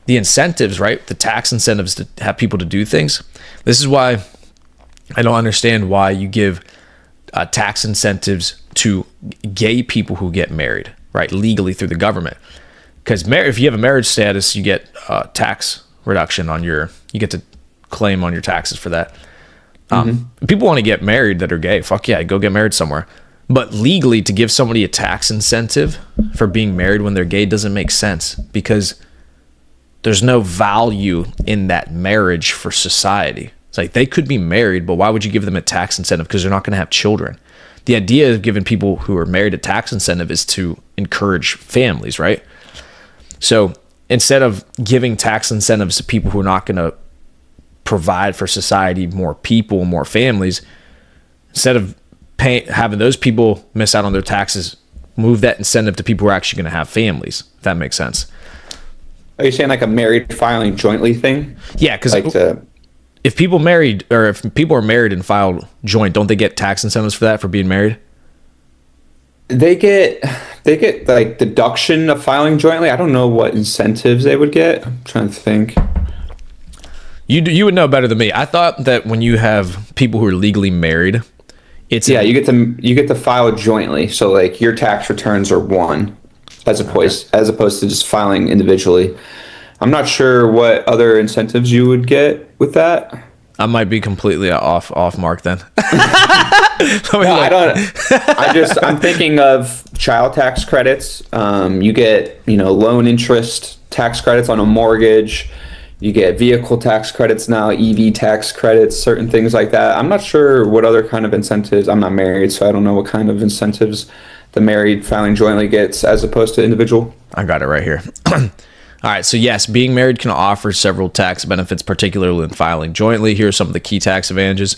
the incentives, right? The tax incentives to have people to do things. This is why I don't understand why you give tax incentives to gay people who get married, right? Legally through the government. Because if you have a marriage status, you get tax reduction you get to claim on your taxes for that. People want to get married that are gay. Fuck yeah, go get married somewhere. But legally, to give somebody a tax incentive for being married when they're gay doesn't make sense, because there's no value in that marriage for society. It's like they could be married, but why would you give them a tax incentive? Because they're not going to have children. The idea of giving people who are married a tax incentive is to encourage families, right? So instead of giving tax incentives to people who are not going to provide for society more people, more families, instead of having those people miss out on their taxes, move that incentive to people who are actually going to have families, if that makes sense. Are you saying like a married filing jointly thing? Yeah, because like if people are married and filed joint, don't they get tax incentives for that, for being married? They get like deduction of filing jointly. I don't know what incentives they would get. I'm trying to think. You would know better than me. I thought that when you have people who are legally married, you get to file jointly. So like your tax returns are one, as opposed to just filing individually. I'm not sure what other incentives you would get with that. I might be completely off mark then. I'm thinking of child tax credits. You get, loan interest tax credits on a mortgage. You get vehicle tax credits now, EV tax credits, certain things like that. I'm not sure what other kind of incentives. I'm not married, so I don't know what kind of incentives the married filing jointly gets as opposed to individual. I got it right here. All right, so yes, being married can offer several tax benefits, particularly when filing jointly. Here are some of the key tax advantages.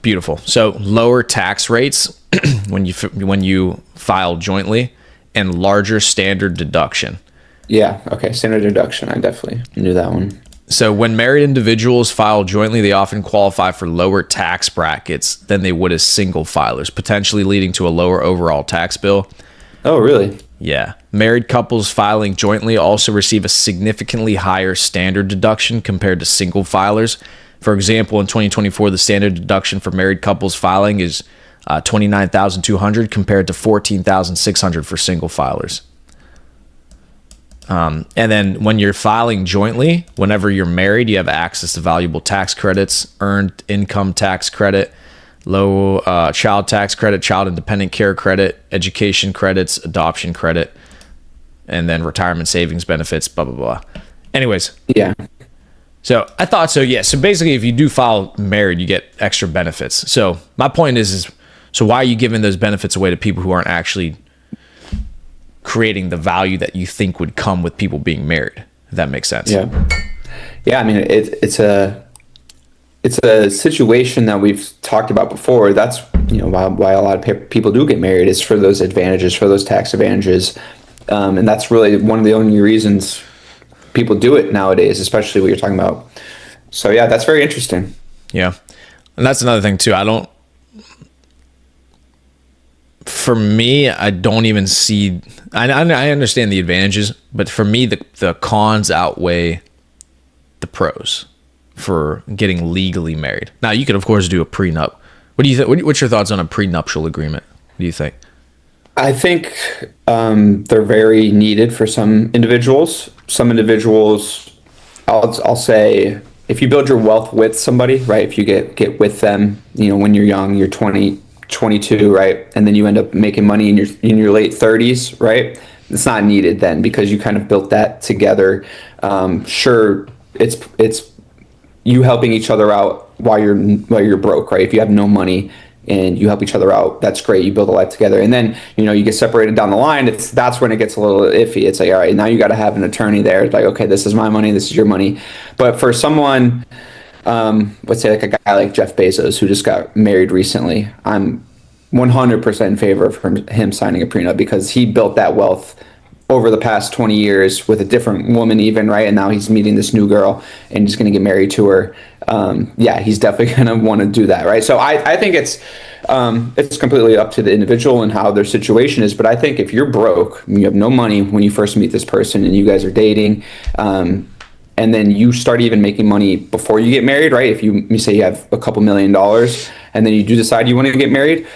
Beautiful. So lower tax rates when you file jointly, and larger standard deduction. Yeah, okay, standard deduction. I definitely knew that one. So when married individuals file jointly, they often qualify for lower tax brackets than they would as single filers, potentially leading to a lower overall tax bill. Oh, really? Yeah. Married couples filing jointly also receive a significantly higher standard deduction compared to single filers. For example, in 2024, the standard deduction for married couples filing is $29,200 compared to $14,600 for single filers. And then when you're filing jointly, whenever you're married, you have access to valuable tax credits, earned income tax credit, low child tax credit, child independent care credit, education credits, adoption credit, and then retirement savings benefits, blah, blah, blah. Anyways. Yeah. So I thought so, yeah. So basically, if you do file married, you get extra benefits. So my point is so why are you giving those benefits away to people who aren't actually creating the value that you think would come with people being married? If that makes sense. Yeah. I mean, it's a situation that we've talked about before. that's why a lot of people do get married, is for those advantages, for those tax advantages, and that's really one of the only reasons people do it nowadays, especially what you're talking about. So yeah, that's very interesting. Yeah, and that's another thing too. For me, I don't even see. I understand the advantages, but for me, the cons outweigh the pros for getting legally married. Now, you could of course do a prenup. What do you think? What's your thoughts on a prenuptial agreement? What do you think? I think they're very needed for some individuals. Some individuals, I'll say, if you build your wealth with somebody, right? If you get with them, when you're young, you're 20, 22, right? And then you end up making money in your late 30s, right? It's not needed then, because you kind of built that together. Sure, it's you helping each other out while you're broke, right? If you have no money and you help each other out, that's great. You build a life together, and then you get separated down the line. That's when it gets a little iffy. It's like, all right, now you got to have an attorney there. It's like, okay, this is my money, this is your money. But for someone, let's say like a guy like Jeff Bezos, who just got married recently, I'm 100% in favor of him signing a prenup, because he built that wealth over the past 20 years with a different woman even, right? And now he's meeting this new girl and he's going to get married to her. Yeah, he's definitely going to want to do that, right? So I think it's completely up to the individual and how their situation is. But I think if you're broke, you have no money when you first meet this person and you guys are dating, and then you start even making money before you get married, right? If you say you have a couple $1,000,000 and then you do decide you want to get married,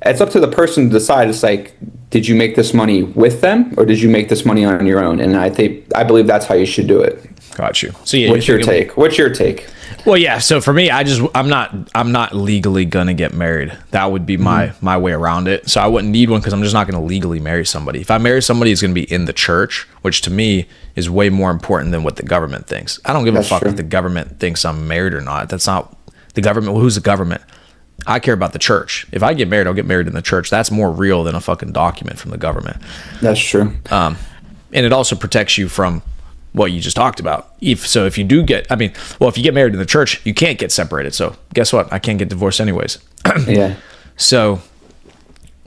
it's up to the person to decide. It's like, did you make this money with them or did you make this money on your own? And I believe that's how you should do it. Got you. So yeah, what's your take? What's your take? Well, yeah. So for me, I'm not legally gonna get married. That would be my way around it. So I wouldn't need one because I'm just not gonna legally marry somebody. If I marry somebody, it's gonna be in the church, which to me is way more important than what the government thinks. I don't give a fuck if the government thinks I'm married or not. That's not the government. Well, who's the government? I care about the church. If I get married, I'll get married in the church. That's more real than a fucking document from the government. That's true. And it also protects you from what you just talked about. If you do get, if you get married in the church, you can't get separated. So guess what? I can't get divorced anyways. Yeah. So,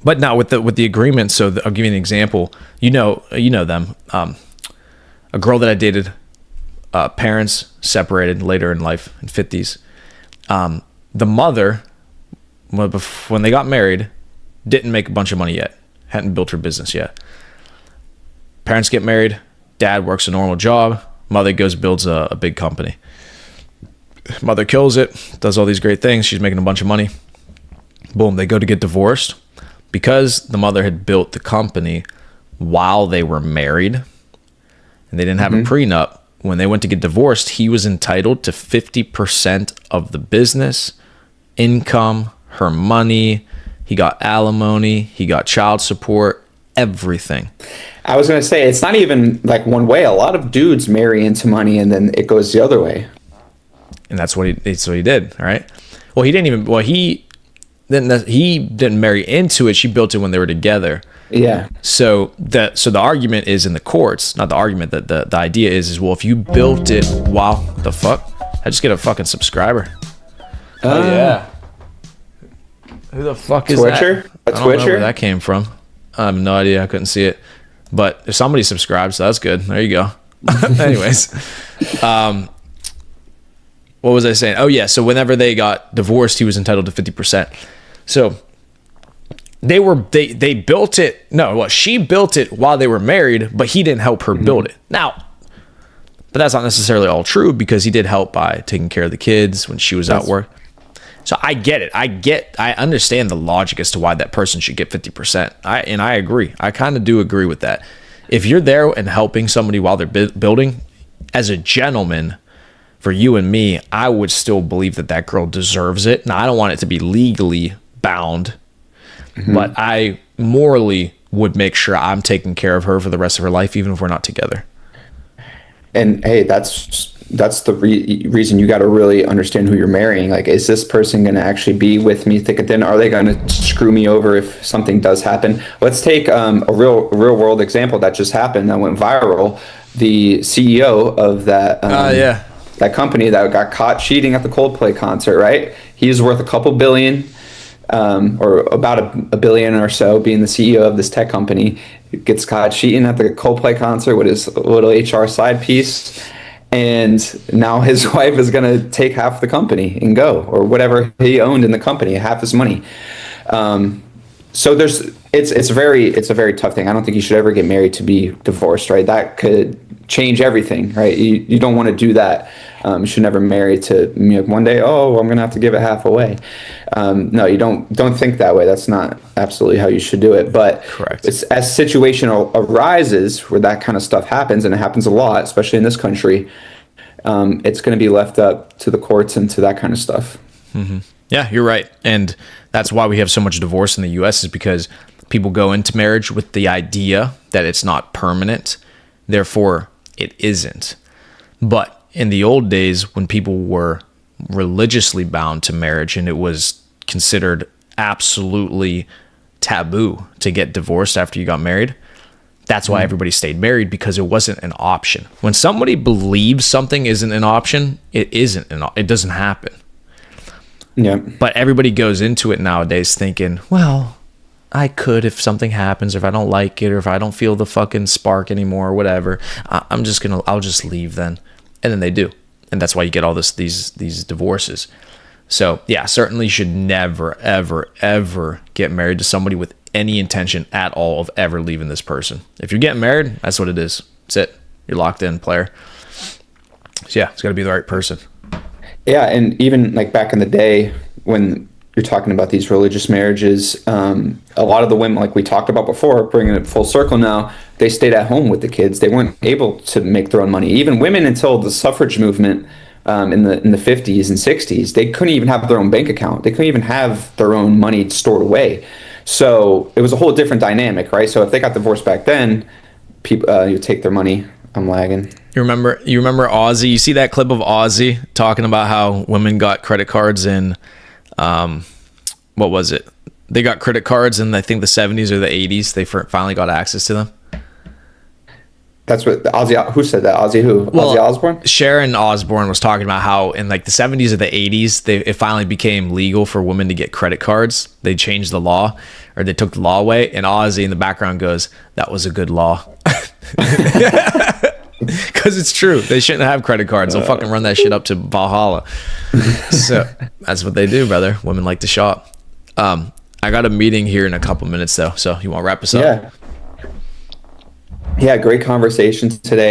but now with the agreement. So I'll give you an example. You know them. A girl that I dated, parents separated later in life in 50s. The mother, when they got married, didn't make a bunch of money yet. Hadn't built her business yet. Parents get married. Dad works a normal job. Mother goes builds a big company. Mother kills it, does all these great things. She's making a bunch of money. Boom, they go to get divorced. Because the mother had built the company while they were married and they didn't have a prenup, when they went to get divorced, he was entitled to 50% of the business, income, her money. He got alimony. He got child support, everything. I was going to say, it's not even like one way. A lot of dudes marry into money and then it goes the other way. And that's what he did. All right. Well, he didn't marry into it. She built it when they were together. Yeah. So the argument is in the courts, not the argument, that the idea is well, if you built it while the fuck, I just get a fucking subscriber. Oh yeah. Who the fuck is Twitcher? that? I don't know where that came from. I have no idea. I couldn't see it. But if somebody subscribes, so that's good. There you go. Anyways, what was I saying? Oh yeah. So whenever they got divorced, he was entitled to 50%. So they built it. No, well, she built it while they were married, but he didn't help her build it. Now, but that's not necessarily all true because he did help by taking care of the kids when she was out work. So I get it. I understand the logic as to why that person should get 50%. I agree. I kind of do agree with that. If you're there and helping somebody while they're building, as a gentleman, for you and me, I would still believe that girl deserves it. Now, I don't want it to be legally bound, but I morally would make sure I'm taking care of her for the rest of her life, even if we're not together. And hey, that's the reason you got to really understand who you're marrying. Like, is this person going to actually be with me thick and thin? Are they going to screw me over if something does happen? Let's take a real world example that just happened that went viral. The CEO of that that company that got caught cheating at the Coldplay concert, right? He's worth a couple billion, or about a billion or so, being the CEO of this tech company. Gets caught cheating at the Coldplay concert with his little HR side piece. And now his wife is going to take half the company and go, or whatever he owned in the company, half his money. So it's a very tough thing. I don't think you should ever get married to be divorced, right? That could change everything, right? You don't want to do that. You should never marry to one day, I'm going to have to give it half away. No, you don't think that way. That's not absolutely how you should do it. But correct. It's, as situation arises where that kind of stuff happens, and it happens a lot, especially in this country, it's going to be left up to the courts and to that kind of stuff. Mm-hmm. Yeah, you're right. And that's why we have so much divorce in the U.S. is because people go into marriage with the idea that it's not permanent. Therefore, it isn't. But in the old days, when people were religiously bound to marriage and it was considered absolutely taboo to get divorced after you got married, that's why everybody stayed married, because it wasn't an option. When somebody believes something isn't an option, it isn't. It doesn't happen. Yeah. But everybody goes into it nowadays thinking, well, I could if something happens, or if I don't like it, or if I don't feel the fucking spark anymore, or whatever. I'll just leave then. And then they do. And that's why you get all these divorces. So yeah, certainly should never, ever, ever get married to somebody with any intention at all of ever leaving this person. If you're getting married, that's what it is. That's it. You're locked in, player. So yeah, it's got to be the right person. Yeah, and even like back in the day when you're talking about these religious marriages, a lot of the women, like we talked about before, bringing it full circle now, they stayed at home with the kids. They weren't able to make their own money. Even women until the suffrage movement in the 50s and 60s, they couldn't even have their own bank account. They couldn't even have their own money stored away. So it was a whole different dynamic, right? So if they got divorced back then, people you take their money. I'm lagging. You remember Ozzy? You see that clip of Ozzy talking about how women got credit cards in, what was it? They got credit cards in, I think, the 70s or the 80s. They finally got access to them. That's what Ozzy. Who said that? Ozzy who? Well, Ozzy Osbourne. Sharon Osbourne was talking about how in like the 70s or the 80s, it finally became legal for women to get credit cards. They changed the law, or they took the law away. And Ozzy in the background goes, "That was a good law." Because it's true. They shouldn't have credit cards. They'll fucking run that shit up to Valhalla. So that's what they do, brother. Women like to shop. I got a meeting here in a couple minutes though. So you want to wrap us up? Yeah. Yeah, great conversation today.